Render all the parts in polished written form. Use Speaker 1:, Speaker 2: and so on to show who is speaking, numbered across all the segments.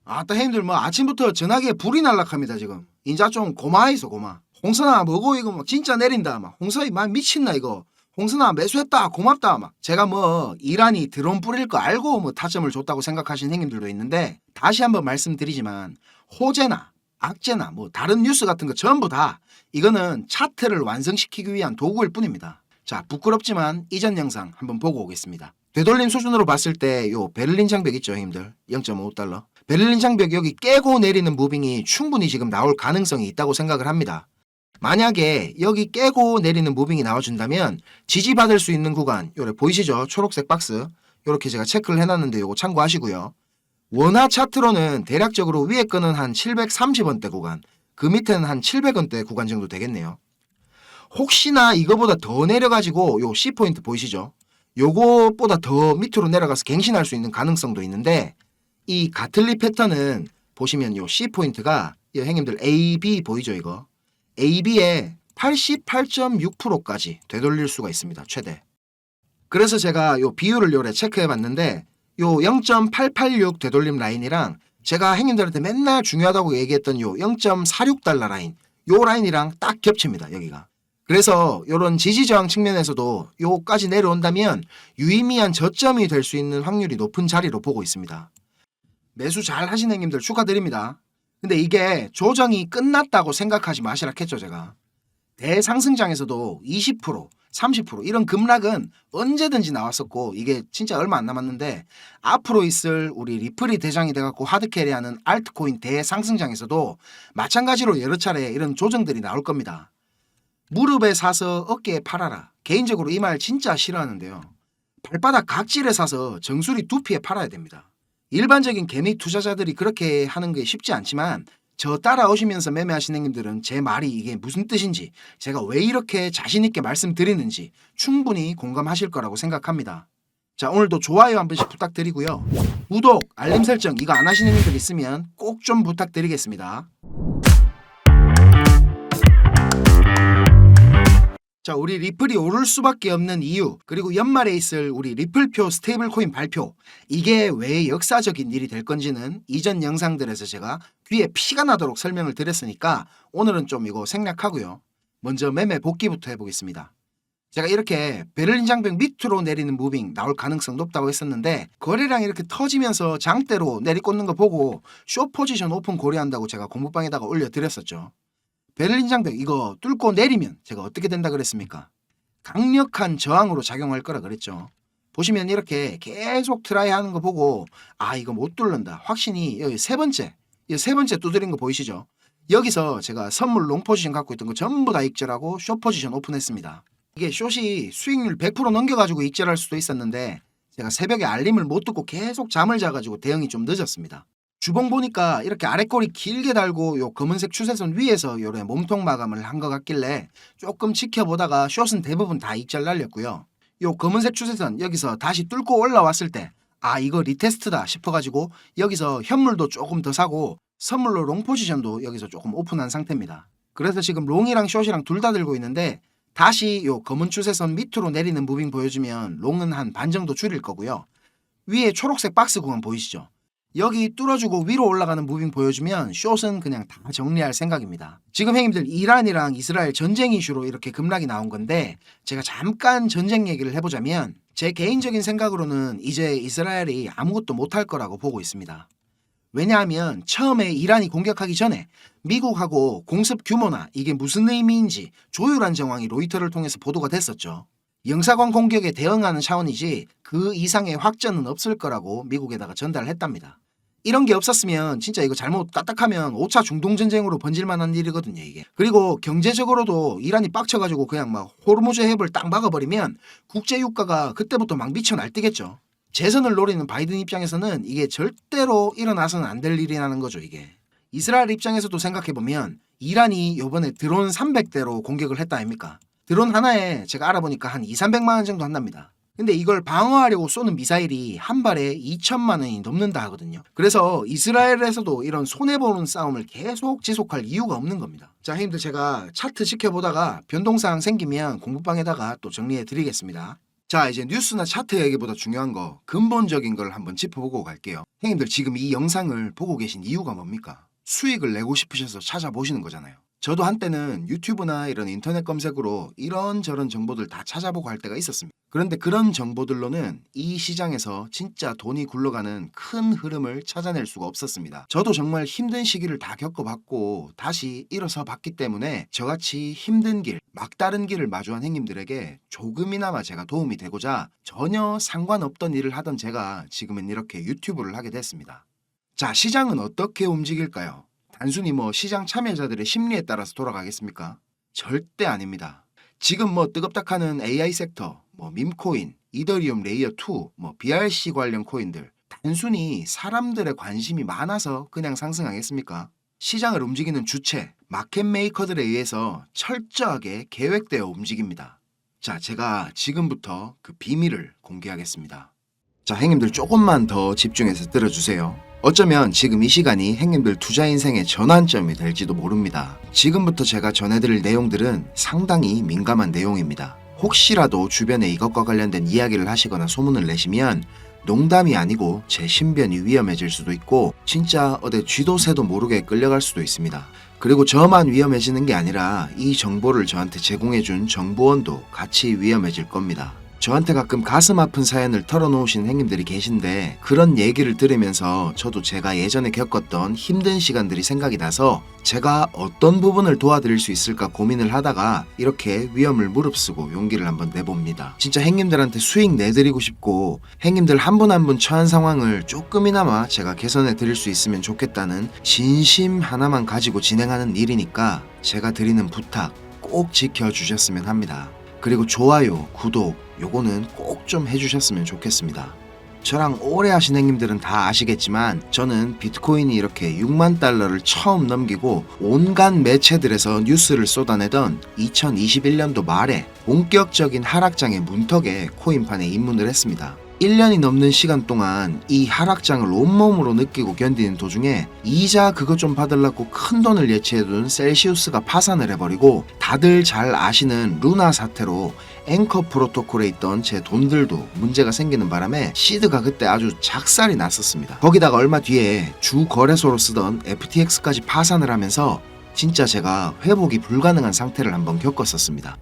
Speaker 1: 아따 형님들 뭐 아침부터 전화기에 불이 날락합니다 지금. 인자 좀 고마해서 고마. 홍선아 뭐고 이거 뭐 진짜 내린다 막. 홍선이 막 미친나 이거. 홍선아 매수했다 고맙다 막. 제가 뭐 이란이 드론 뿌릴 거 알고 뭐 타점을 줬다고 생각하신 형님들도 있는데 다시 한번 말씀드리지만 호재나 악재나 뭐 다른 뉴스 같은 거 전부 다 이거는 차트를 완성시키기 위한 도구일 뿐입니다. 자 부끄럽지만 이전 영상 한번 보고 오겠습니다. 되돌림 수준으로 봤을 때 요 베를린 장벽 있죠 형님들 0.5달러 베를린 장벽 여기 깨고 내리는 무빙이 충분히 지금 나올 가능성이 있다고 생각을 합니다. 만약에 여기 깨고 내리는 무빙이 나와준다면 지지받을 수 있는 구간 요래 보이시죠? 초록색 박스 요렇게 제가 체크를 해놨는데 요거 참고하시고요. 원화 차트로는 대략적으로 위에 거는 한 730원대 구간 그 밑에는 한 700원대 구간 정도 되겠네요. 혹시나 이거보다 더 내려가지고 요 C포인트 보이시죠? 요거보다 더 밑으로 내려가서 갱신할 수 있는 가능성도 있는데 이 가틀리 패턴은 보시면 요 C포인트가 이 형님들 AB 보이죠 이거? AB의 88.6%까지 되돌릴 수가 있습니다. 최대. 그래서 제가 요 비율을 요래 체크해 봤는데 요 0.886 되돌림 라인이랑 제가 형님들한테 맨날 중요하다고 얘기했던 요 0.46달러 라인 요 라인이랑 딱 겹칩니다. 여기가. 그래서 요런 지지저항 측면에서도 요까지 내려온다면 유의미한 저점이 될 수 있는 확률이 높은 자리로 보고 있습니다. 매수 잘 하신 형님들 축하드립니다. 근데 이게 조정이 끝났다고 생각하지 마시라 했죠 제가. 대상승장에서도 20% 30% 이런 급락은 언제든지 나왔었고 이게 진짜 얼마 안 남았는데 앞으로 있을 우리 리플이 대장이 돼갖고 하드캐리하는 알트코인 대상승장에서도 마찬가지로 여러 차례 이런 조정들이 나올 겁니다. 무릎에 사서 어깨에 팔아라. 개인적으로 이 말 진짜 싫어하는데요. 발바닥 각질에 사서 정수리 두피에 팔아야 됩니다. 일반적인 개미 투자자들이 그렇게 하는 게 쉽지 않지만 저 따라오시면서 매매하시는 형님들은 제 말이 이게 무슨 뜻인지 제가 왜 이렇게 자신있게 말씀드리는지 충분히 공감하실 거라고 생각합니다. 자 오늘도 좋아요 한 번씩 부탁드리고요. 구독, 알림 설정 이거 안 하시는 분들 있으면 꼭 좀 부탁드리겠습니다. 자 우리 리플이 오를 수밖에 없는 이유 그리고 연말에 있을 우리 리플표 스테이블 코인 발표 이게 왜 역사적인 일이 될 건지는 이전 영상들에서 제가 귀에 피가 나도록 설명을 드렸으니까 오늘은 좀 이거 생략하고요. 먼저 매매 복귀부터 해보겠습니다. 제가 이렇게 베를린 장벽 밑으로 내리는 무빙 나올 가능성 높다고 했었는데 거래량 이렇게 터지면서 장대로 내리꽂는 거 보고 숏 포지션 오픈 고려한다고 제가 공부방에다가 올려드렸었죠. 베를린 장벽 이거 뚫고 내리면 제가 어떻게 된다 그랬습니까? 강력한 저항으로 작용할 거라 그랬죠. 보시면 이렇게 계속 트라이 하는 거 보고 아 이거 못 뚫는다 확신이 여기 세 번째 두드린 거 보이시죠? 여기서 제가 선물 롱 포지션 갖고 있던 거 전부 다 익절하고 숏 포지션 오픈했습니다. 이게 숏이 수익률 100% 넘겨가지고 익절할 수도 있었는데 제가 새벽에 알림을 못 듣고 계속 잠을 자가지고 대응이 좀 늦었습니다. 주봉 보니까 이렇게 아랫꼬리 길게 달고 요 검은색 추세선 위에서 요래 몸통 마감을 한 것 같길래 조금 지켜보다가 숏은 대부분 다 익절 날렸고요. 요 검은색 추세선 여기서 다시 뚫고 올라왔을 때 아 이거 리테스트다 싶어가지고 여기서 현물도 조금 더 사고 선물로 롱 포지션도 여기서 조금 오픈한 상태입니다. 그래서 지금 롱이랑 숏이랑 둘 다 들고 있는데 다시 요 검은 추세선 밑으로 내리는 무빙 보여주면 롱은 한 반 정도 줄일 거고요. 위에 초록색 박스 구간 보이시죠? 여기 뚫어주고 위로 올라가는 무빙 보여주면 숏은 그냥 다 정리할 생각입니다. 지금 형님들 이란이랑 이스라엘 전쟁 이슈로 이렇게 급락이 나온 건데 제가 잠깐 전쟁 얘기를 해보자면 제 개인적인 생각으로는 이제 이스라엘이 아무것도 못할 거라고 보고 있습니다. 왜냐하면 처음에 이란이 공격하기 전에 미국하고 공습 규모나 이게 무슨 의미인지 조율한 정황이 로이터를 통해서 보도가 됐었죠. 영사관 공격에 대응하는 차원이지 그 이상의 확전은 없을 거라고 미국에다가 전달을 했답니다. 이런 게 없었으면 진짜 이거 잘못 까딱하면 5차 중동전쟁으로 번질 만한 일이거든요 이게. 그리고 경제적으로도 이란이 빡쳐가지고 그냥 막 호르무즈 해협을 딱 막아버리면 국제유가가 그때부터 막 미쳐 날뛰겠죠. 재선을 노리는 바이든 입장에서는 이게 절대로 일어나서는 안 될 일이라는 거죠 이게. 이스라엘 입장에서도 생각해보면 이란이 요번에 드론 300대로 공격을 했다 아닙니까? 드론 하나에 제가 알아보니까 한 200~300만 원 정도 한답니다. 근데 이걸 방어하려고 쏘는 미사일이 한 발에 2천만 원이 넘는다 하거든요. 그래서 이스라엘에서도 이런 손해보는 싸움을 계속 지속할 이유가 없는 겁니다. 자 형님들 제가 차트 지켜보다가 변동사항 생기면 공부방에다가 또 정리해 드리겠습니다. 자, 이제 뉴스나 차트 얘기보다 중요한 거, 근본적인 걸 한번 짚어보고 갈게요. 형님들 지금 이 영상을 보고 계신 이유가 뭡니까? 수익을 내고 싶으셔서 찾아보시는 거잖아요. 저도 한때는 유튜브나 이런 인터넷 검색으로 이런저런 정보들 다 찾아보고 할 때가 있었습니다. 그런데 그런 정보들로는 이 시장에서 진짜 돈이 굴러가는 큰 흐름을 찾아낼 수가 없었습니다. 저도 정말 힘든 시기를 다 겪어봤고 다시 일어서 봤기 때문에 저같이 힘든 길, 막다른 길을 마주한 형님들에게 조금이나마 제가 도움이 되고자 전혀 상관없던 일을 하던 제가 지금은 이렇게 유튜브를 하게 됐습니다. 자, 시장은 어떻게 움직일까요? 단순히 시장 참여자들의 심리에 따라서 돌아가겠습니까? 절대 아닙니다. 지금 뜨겁다하는 AI 섹터, 밈코인, 이더리움 레이어 2, BRC 관련 코인들 단순히 사람들의 관심이 많아서 그냥 상승하겠습니까? 시장을 움직이는 주체, 마켓 메이커들에 의해서 철저하게 계획되어 움직입니다. 자, 제가 지금부터 그 비밀을 공개하겠습니다. 자, 형님들 조금만 더 집중해서 들어주세요. 어쩌면 지금 이 시간이 형님들 투자 인생의 전환점이 될지도 모릅니다. 지금부터 제가 전해드릴 내용들은 상당히 민감한 내용입니다. 혹시라도 주변에 이것과 관련된 이야기를 하시거나 소문을 내시면 농담이 아니고 제 신변이 위험해질 수도 있고 진짜 어디 쥐도 새도 모르게 끌려갈 수도 있습니다. 그리고 저만 위험해지는 게 아니라 이 정보를 저한테 제공해준 정보원도 같이 위험해질 겁니다. 저한테 가끔 가슴 아픈 사연을 털어놓으신 형님들이 계신데 그런 얘기를 들으면서 저도 제가 예전에 겪었던 힘든 시간들이 생각이 나서 제가 어떤 부분을 도와드릴 수 있을까 고민을 하다가 이렇게 위험을 무릅쓰고 용기를 한번 내봅니다. 진짜 형님들한테 수익 내드리고 싶고 형님들 한 분 한 분 처한 상황을 조금이나마 제가 개선해 드릴 수 있으면 좋겠다는 진심 하나만 가지고 진행하는 일이니까 제가 드리는 부탁 꼭 지켜주셨으면 합니다. 그리고 좋아요, 구독 요거는 꼭 좀 해주셨으면 좋겠습니다. 저랑 오래 하신 형님들은 다 아시겠지만 저는 비트코인이 이렇게 6만 달러를 처음 넘기고 온갖 매체들에서 뉴스를 쏟아내던 2021년도 말에 본격적인 하락장의 문턱에 코인판에 입문을 했습니다. 1년이 넘는 시간 동안 이 하락장을 온몸으로 느끼고 견디는 도중에 이자 그거 좀 받으려고 큰 돈을 예치해둔 셀시우스가 파산을 해버리고 다들 잘 아시는 루나 사태로 앵커 프로토콜에 있던 제 돈들도 문제가 생기는 바람에 시드가 그때 아주 작살이 났었습니다. 거기다가 얼마 뒤에 주 거래소로 쓰던 FTX까지 파산을 하면서 진짜 제가 회복이 불가능한 상태를 한번 겪었었습니다.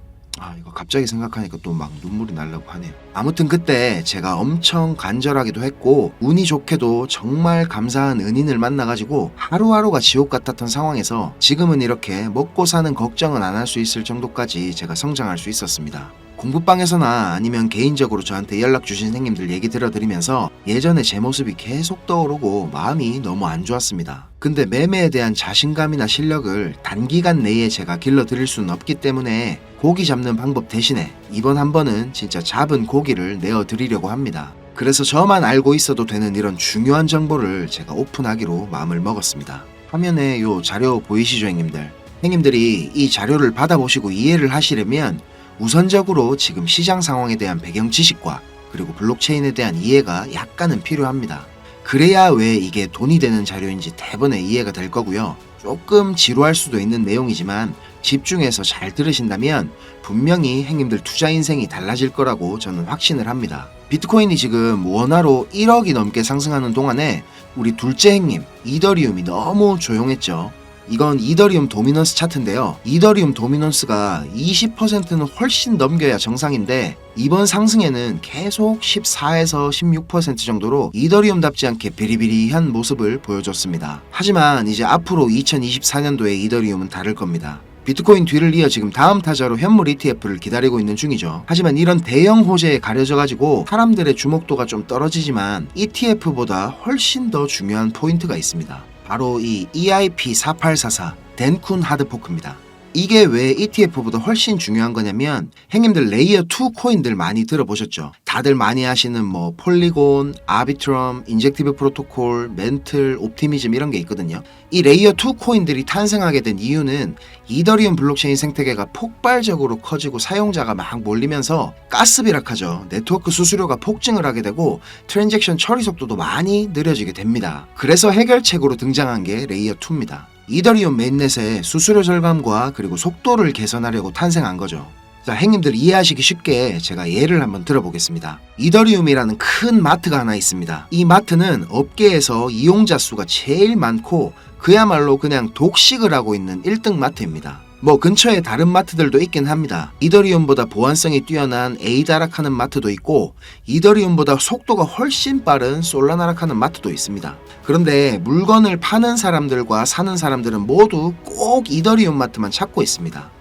Speaker 1: 이거 갑자기 생각하니까 또 막 눈물이 나려고 하네요. 아무튼 그때 제가 엄청 간절하기도 했고 운이 좋게도 정말 감사한 은인을 만나가지고 하루하루가 지옥 같았던 상황에서 지금은 이렇게 먹고 사는 걱정은 안 할 수 있을 정도까지 제가 성장할 수 있었습니다. 공부방에서나 아니면 개인적으로 저한테 연락 주신 형님들 얘기 들어드리면서 예전에 제 모습이 계속 떠오르고 마음이 너무 안 좋았습니다. 근데 매매에 대한 자신감이나 실력을 단기간 내에 제가 길러드릴 수는 없기 때문에 고기 잡는 방법 대신에 이번 한 번은 진짜 잡은 고기를 내어드리려고 합니다. 그래서 저만 알고 있어도 되는 이런 중요한 정보를 제가 오픈하기로 마음을 먹었습니다. 화면에 요 자료 보이시죠 형님들? 형님들이 이 자료를 받아보시고 이해를 하시려면 우선적으로 지금 시장 상황에 대한 배경 지식과 그리고 블록체인에 대한 이해가 약간은 필요합니다. 그래야 왜 이게 돈이 되는 자료인지 대번에 이해가 될 거고요. 조금 지루할 수도 있는 내용이지만 집중해서 잘 들으신다면 분명히 형님들 투자 인생이 달라질 거라고 저는 확신을 합니다. 비트코인이 지금 원화로 1억이 넘게 상승하는 동안에 우리 둘째 형님 이더리움이 너무 조용했죠. 이건 이더리움 도미넌스 차트인데요. 이더리움 도미넌스가 20%는 훨씬 넘겨야 정상인데 이번 상승에는 계속 14에서 16% 정도로 이더리움답지 않게 비리비리한 모습을 보여줬습니다. 하지만 이제 앞으로 2024년도에 이더리움은 다를 겁니다. 비트코인 뒤를 이어 지금 다음 타자로 현물 ETF를 기다리고 있는 중이죠. 하지만 이런 대형 호재에 가려져가지고 사람들의 주목도가 좀 떨어지지만 ETF보다 훨씬 더 중요한 포인트가 있습니다. 바로 이 EIP4844 덴쿤 하드포크입니다. 이게 왜 ETF보다 훨씬 중요한 거냐면 형님들 레이어 2 코인들 많이 들어보셨죠? 다들 많이 하시는 폴리곤, 아비트럼, 인젝티브 프로토콜, 멘틀, 옵티미즘 이런 게 있거든요. 이 레이어 2 코인들이 탄생하게 된 이유는 이더리움 블록체인 생태계가 폭발적으로 커지고 사용자가 막 몰리면서 가스비락하죠. 네트워크 수수료가 폭증을 하게 되고 트랜잭션 처리 속도도 많이 느려지게 됩니다. 그래서 해결책으로 등장한 게 레이어 2입니다. 이더리움 메인넷의 수수료 절감과 그리고 속도를 개선하려고 탄생한 거죠. 자, 형님들 이해하시기 쉽게 제가 예를 한번 들어보겠습니다. 이더리움이라는 큰 마트가 하나 있습니다. 이 마트는 업계에서 이용자 수가 제일 많고 그야말로 그냥 독식을 하고 있는 1등 마트입니다. 뭐 근처에 다른 마트들도 있긴 합니다. 이더리움보다 보안성이 뛰어난 에이다락하는 마트도 있고 이더리움보다 속도가 훨씬 빠른 솔라나락하는 마트도 있습니다. 그런데 물건을 파는 사람들과 사는 사람들은 모두 꼭 이더리움 마트만 찾고 있습니다.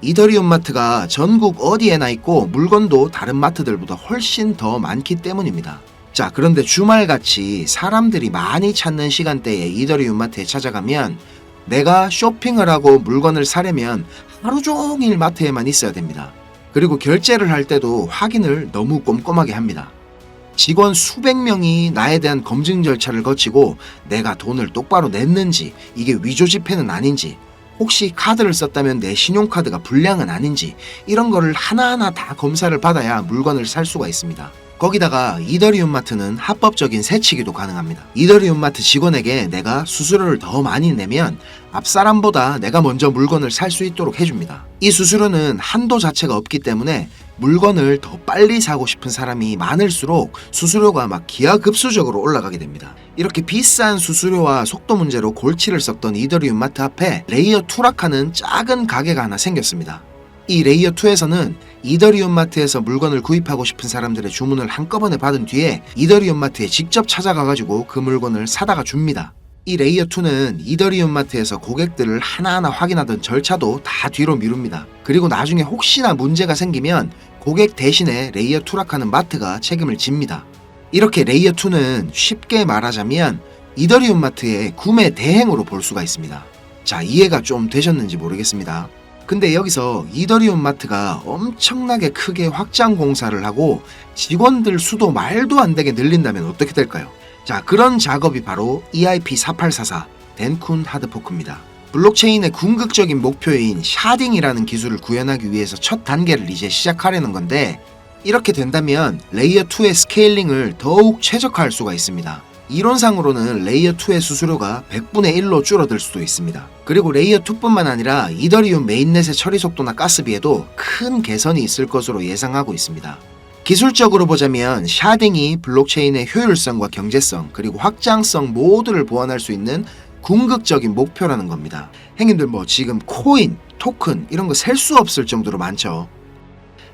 Speaker 1: 이더리움 마트가 전국 어디에나 있고 물건도 다른 마트들보다 훨씬 더 많기 때문입니다. 자, 그런데 주말같이 사람들이 많이 찾는 시간대에 이더리움 마트에 찾아가면 내가 쇼핑을 하고 물건을 사려면 하루 종일 마트에만 있어야 됩니다. 그리고 결제를 할 때도 확인을 너무 꼼꼼하게 합니다. 직원 수백 명이 나에 대한 검증 절차를 거치고 내가 돈을 똑바로 냈는지, 이게 위조 지폐는 아닌지, 혹시 카드를 썼다면 내 신용카드가 불량은 아닌지, 이런 거를 하나하나 다 검사를 받아야 물건을 살 수가 있습니다. 거기다가 이더리움 마트는 합법적인 세치기도 가능합니다. 이더리움 마트 직원에게 내가 수수료를 더 많이 내면 앞사람보다 내가 먼저 물건을 살 수 있도록 해줍니다. 이 수수료는 한도 자체가 없기 때문에 물건을 더 빨리 사고 싶은 사람이 많을수록 수수료가 막 기하급수적으로 올라가게 됩니다. 이렇게 비싼 수수료와 속도 문제로 골치를 썩던 이더리움 마트 앞에 레이어 투락하는 작은 가게가 하나 생겼습니다. 이 레이어 2에서는 이더리움 마트에서 물건을 구입하고 싶은 사람들의 주문을 한꺼번에 받은 뒤에 이더리움 마트에 직접 찾아가가지고 그 물건을 사다가 줍니다. 이 레이어 2는 이더리움 마트에서 고객들을 하나하나 확인하던 절차도 다 뒤로 미룹니다. 그리고 나중에 혹시나 문제가 생기면 고객 대신에 레이어 투락하는 마트가 책임을 집니다. 이렇게 레이어 2는 쉽게 말하자면 이더리움 마트의 구매 대행으로 볼 수가 있습니다. 자, 이해가 좀 되셨는지 모르겠습니다. 근데 여기서 이더리움 마트가 엄청나게 크게 확장 공사를 하고 직원들 수도 말도 안 되게 늘린다면 어떻게 될까요? 자, 그런 작업이 바로 EIP4844 덴쿤 하드포크입니다. 블록체인의 궁극적인 목표인 샤딩이라는 기술을 구현하기 위해서 첫 단계를 이제 시작하려는 건데, 이렇게 된다면 레이어 2의 스케일링을 더욱 최적화할 수가 있습니다. 이론상으로는 레이어 2의 수수료가 100분의 1로 줄어들 수도 있습니다. 그리고 레이어 2뿐만 아니라 이더리움 메인넷의 처리 속도나 가스비에도 큰 개선이 있을 것으로 예상하고 있습니다. 기술적으로 보자면 샤딩이 블록체인의 효율성과 경제성 그리고 확장성 모두를 보완할 수 있는 궁극적인 목표라는 겁니다. 형님들 뭐 지금 코인, 토큰 이런 거 셀 수 없을 정도로 많죠.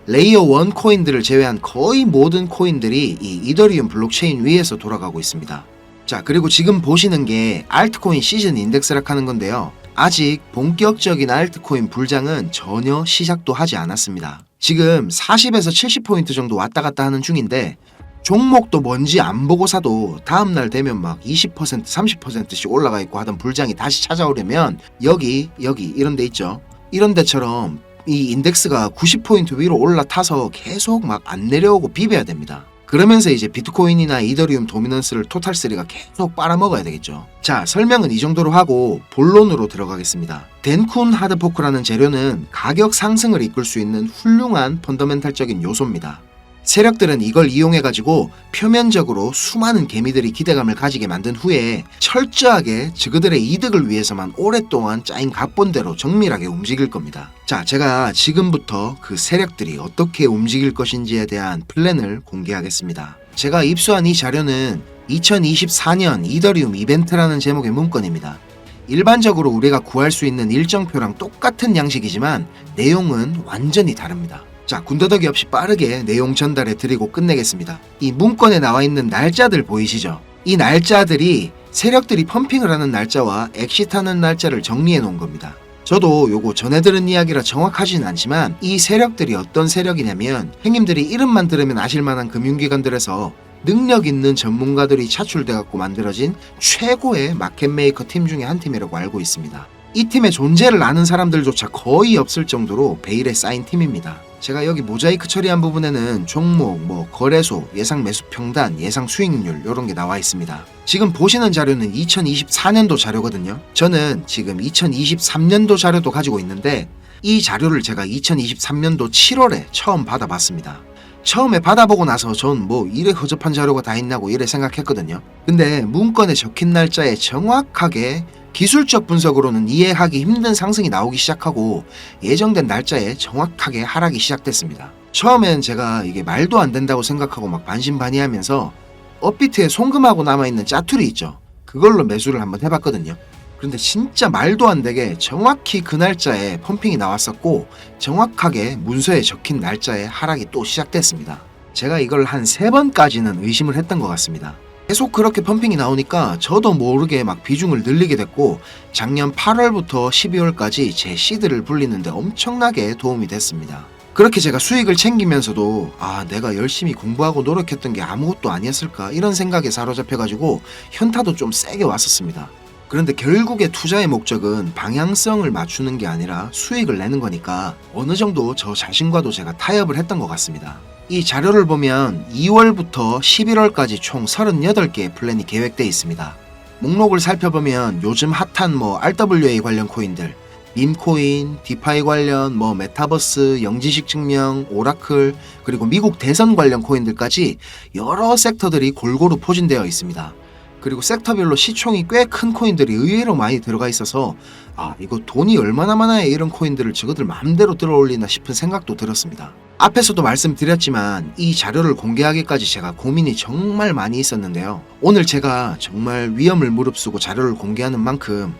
Speaker 1: 레이어 1 코인들을 제외한 거의 모든 코인들이 이 이더리움 블록체인 위에서 돌아가고 있습니다. 자, 그리고 지금 보시는 게 알트코인 시즌 인덱스락 하는 건데요. 아직 본격적인 알트코인 불장은 전혀 시작도 하지 않았습니다. 지금 40에서 70포인트 정도 왔다 갔다 하는 중인데 종목도 뭔지 안 보고 사도 다음날 되면 막 20%, 30%씩 올라가 있고 하던 불장이 다시 찾아오려면 여기 이런 데 있죠. 이런 데처럼 이 인덱스가 90포인트 위로 올라타서 계속 막 안 내려오고 비벼야 됩니다. 그러면서 이제 비트코인이나 이더리움 도미넌스를 토탈3가 계속 빨아먹어야 되겠죠. 자, 설명은 이 정도로 하고 본론으로 들어가겠습니다. 덴쿤 하드포크라는 재료는 가격 상승을 이끌 수 있는 훌륭한 펀더멘탈적인 요소입니다. 세력들은 이걸 이용해가지고 표면적으로 수많은 개미들이 기대감을 가지게 만든 후에 철저하게 그들의 이득을 위해서만 오랫동안 짜인 각본대로 정밀하게 움직일 겁니다. 자, 제가 지금부터 그 세력들이 어떻게 움직일 것인지에 대한 플랜을 공개하겠습니다. 제가 입수한 이 자료는 2024년 이더리움 이벤트라는 제목의 문건입니다. 일반적으로 우리가 구할 수 있는 일정표랑 똑같은 양식이지만 내용은 완전히 다릅니다. 자, 군더더기 없이 빠르게 내용 전달해 드리고 끝내겠습니다. 이 문건에 나와 있는 날짜들 보이시죠? 이 날짜들이 세력들이 펌핑을 하는 날짜와 엑시트하는 날짜를 정리해 놓은 겁니다. 저도 요거 전해 들은 이야기라 정확하진 않지만 이 세력들이 어떤 세력이냐면 형님들이 이름만 들으면 아실만한 금융기관들에서 능력 있는 전문가들이 차출돼 갖고 만들어진 최고의 마켓메이커 팀 중에 한 팀이라고 알고 있습니다. 이 팀의 존재를 아는 사람들조차 거의 없을 정도로 베일에 쌓인 팀입니다. 제가 여기 모자이크 처리한 부분에는 종목, 거래소, 예상 매수 평단, 예상 수익률 이런 게 나와 있습니다. 지금 보시는 자료는 2024년도 자료거든요. 저는 지금 2023년도 자료도 가지고 있는데 이 자료를 제가 2023년도 7월에 처음 받아봤습니다. 처음에 받아보고 나서 전 뭐 이래 허접한 자료가 다 있냐고 이래 생각했거든요. 근데 문건에 적힌 날짜에 정확하게 기술적 분석으로는 이해하기 힘든 상승이 나오기 시작하고 예정된 날짜에 정확하게 하락이 시작됐습니다. 처음엔 제가 이게 말도 안 된다고 생각하고 막 반신반의하면서 업비트에 송금하고 남아있는 짜투리 있죠. 그걸로 매수를 한번 해봤거든요. 그런데 진짜 말도 안 되게 정확히 그 날짜에 펌핑이 나왔었고 정확하게 문서에 적힌 날짜에 하락이 또 시작됐습니다. 제가 이걸 한 3번까지는 의심을 했던 것 같습니다. 계속 그렇게 펌핑이 나오니까 저도 모르게 막 비중을 늘리게 됐고 작년 8월부터 12월까지 제 시드를 불리는데 엄청나게 도움이 됐습니다. 그렇게 제가 수익을 챙기면서도 내가 열심히 공부하고 노력했던 게 아무것도 아니었을까 이런 생각에 사로잡혀가지고 현타도 좀 세게 왔었습니다. 그런데 결국에 투자의 목적은 방향성을 맞추는 게 아니라 수익을 내는 거니까 어느 정도 저 자신과도 제가 타협을 했던 것 같습니다. 이 자료를 보면 2월부터 11월까지 총 38개의 플랜이 계획되어 있습니다. 목록을 살펴보면 요즘 핫한 RWA 관련 코인들, 밈코인, 디파이 관련 메타버스, 영지식 증명, 오라클, 그리고 미국 대선 관련 코인들까지 여러 섹터들이 골고루 포진되어 있습니다. 그리고 섹터별로 시총이 꽤 큰 코인들이 의외로 많이 들어가 있어서 이거 돈이 얼마나 많아야 이런 코인들을 저거들 마음대로 들어올리나 싶은 생각도 들었습니다. 앞에서도 말씀드렸지만 이 자료를 공개하기까지 제가 고민이 정말 많이 있었는데요. 오늘 제가 정말 위험을 무릅쓰고 자료를 공개하는 만큼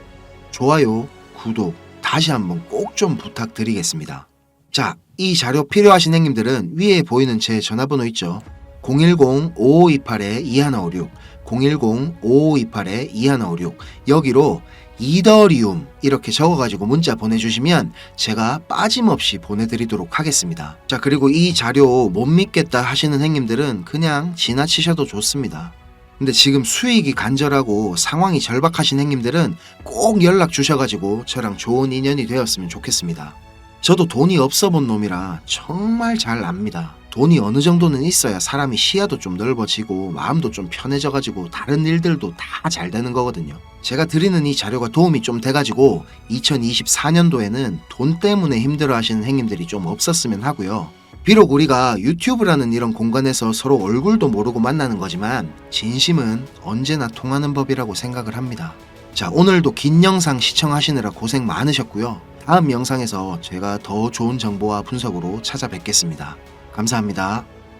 Speaker 1: 좋아요, 구독 다시 한번 꼭 좀 부탁드리겠습니다. 자, 이 자료 필요하신 형님들은 위에 보이는 제 전화번호 있죠. 010-5528-2156 010-5528-2156 여기로 이더리움 이렇게 적어가지고 문자 보내주시면 제가 빠짐없이 보내드리도록 하겠습니다. 자, 그리고 이 자료 못 믿겠다 하시는 형님들은 그냥 지나치셔도 좋습니다. 근데 지금 수익이 간절하고 상황이 절박하신 형님들은 꼭 연락 주셔가지고 저랑 좋은 인연이 되었으면 좋겠습니다. 저도 돈이 없어 본 놈이라 정말 잘 압니다. 돈이 어느 정도는 있어야 사람이 시야도 좀 넓어지고 마음도 좀 편해져가지고 다른 일들도 다 잘 되는 거거든요. 제가 드리는 이 자료가 도움이 좀 돼가지고 2024년도에는 돈 때문에 힘들어 하시는 행님들이 좀 없었으면 하고요. 비록 우리가 유튜브라는 이런 공간에서 서로 얼굴도 모르고 만나는 거지만 진심은 언제나 통하는 법이라고 생각을 합니다. 자, 오늘도 긴 영상 시청하시느라 고생 많으셨고요. 다음 영상에서 제가 더 좋은 정보와 분석으로 찾아뵙겠습니다. 감사합니다.